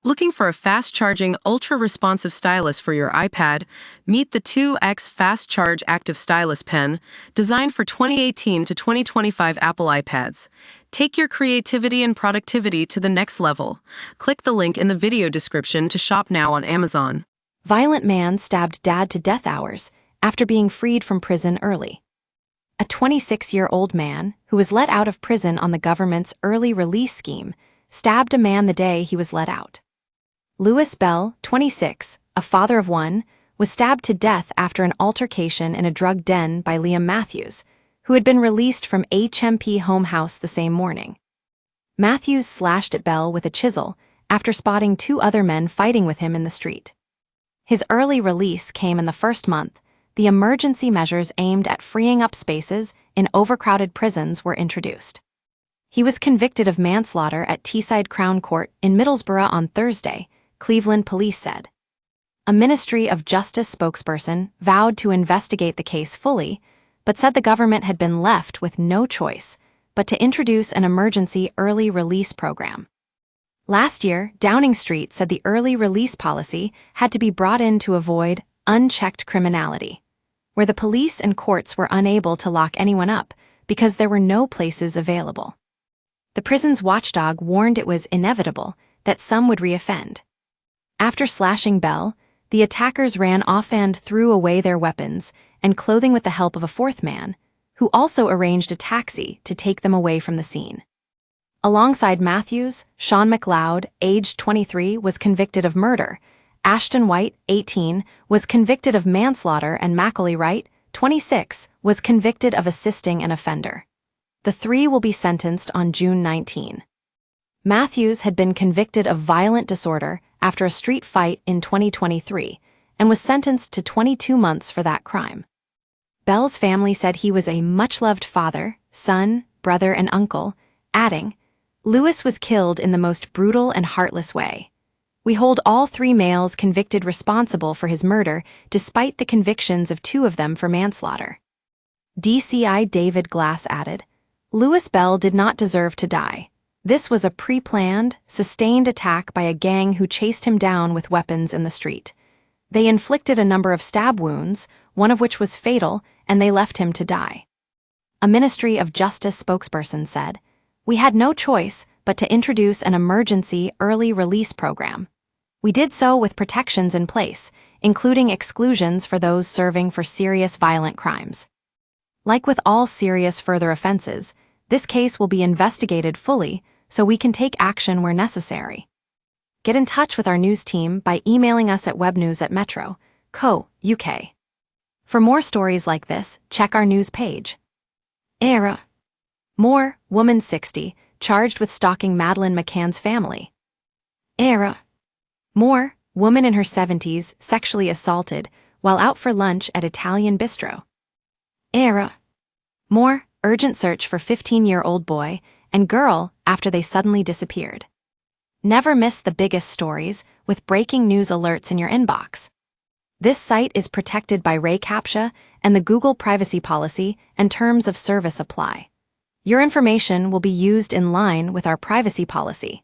Looking for a fast-charging, ultra-responsive stylus for your iPad? Meet the 2X Fast Charge Active Stylus Pen, designed for 2018 to 2025 Apple iPads. Take your creativity and productivity to the next level. Click the link in the video description to shop now on Amazon. Violent man stabbed dad to death hours after being freed from prison early. A 26-year-old man, who was let out of prison on the government's early release scheme, stabbed a man the day he was let out. Louis Bell, 26, a father of one, was stabbed to death after an altercation in a drug den by Liam Matthews, who had been released from HMP Home House the same morning. Matthews slashed at Bell with a chisel after spotting two other men fighting with him in the street. His early release came in the first month. The emergency measures aimed at freeing up spaces in overcrowded prisons were introduced. He was convicted of manslaughter at Teesside Crown Court in Middlesbrough on Thursday, Cleveland police said. A Ministry of Justice spokesperson vowed to investigate the case fully, but said the government had been left with no choice but to introduce an emergency early release program. Last year, Downing Street said the early release policy had to be brought in to avoid unchecked criminality, where the police and courts were unable to lock anyone up because there were no places available. The prison's watchdog warned it was inevitable that some would reoffend. After slashing Bell, the attackers ran off and threw away their weapons and clothing with the help of a fourth man, who also arranged a taxi to take them away from the scene. Alongside Matthews, Sean McLeod, aged 23, was convicted of murder. Ashton White, 18, was convicted of manslaughter, and Macaulay Wright, 26, was convicted of assisting an offender. The three will be sentenced on June 19. Matthews had been convicted of violent disorder after a street fight in 2023 and was sentenced to 22 months for that crime. Bell's family said he was a much-loved father, son, brother, and uncle, adding, "Louis was killed in the most brutal and heartless way. We hold all three males convicted responsible for his murder despite the convictions of two of them for manslaughter." DCI David Glass added, "Louis Bell did not deserve to die. This was a pre-planned, sustained attack by a gang who chased him down with weapons in the street. They inflicted a number of stab wounds, one of which was fatal, and they left him to die." A Ministry of Justice spokesperson said, "We had no choice but to introduce an emergency early release program. We did so with protections in place, including exclusions for those serving for serious violent crimes. Like with all serious further offenses, this case will be investigated fully so we can take action where necessary." Get in touch with our news team by emailing us at webnews@metro.co.uk. For more stories like this, check our news page. Era. More, woman 60, charged with stalking Madeleine McCann's family. Era. More, woman in her 70s, sexually assaulted while out for lunch at Italian bistro. Era. More, urgent search for 15-year-old boy and girl after they suddenly disappeared. Never miss the biggest stories with breaking news alerts in your inbox. This site is protected by RayCAPTCHA, and the Google privacy policy and terms of service apply. Your information will be used in line with our privacy policy.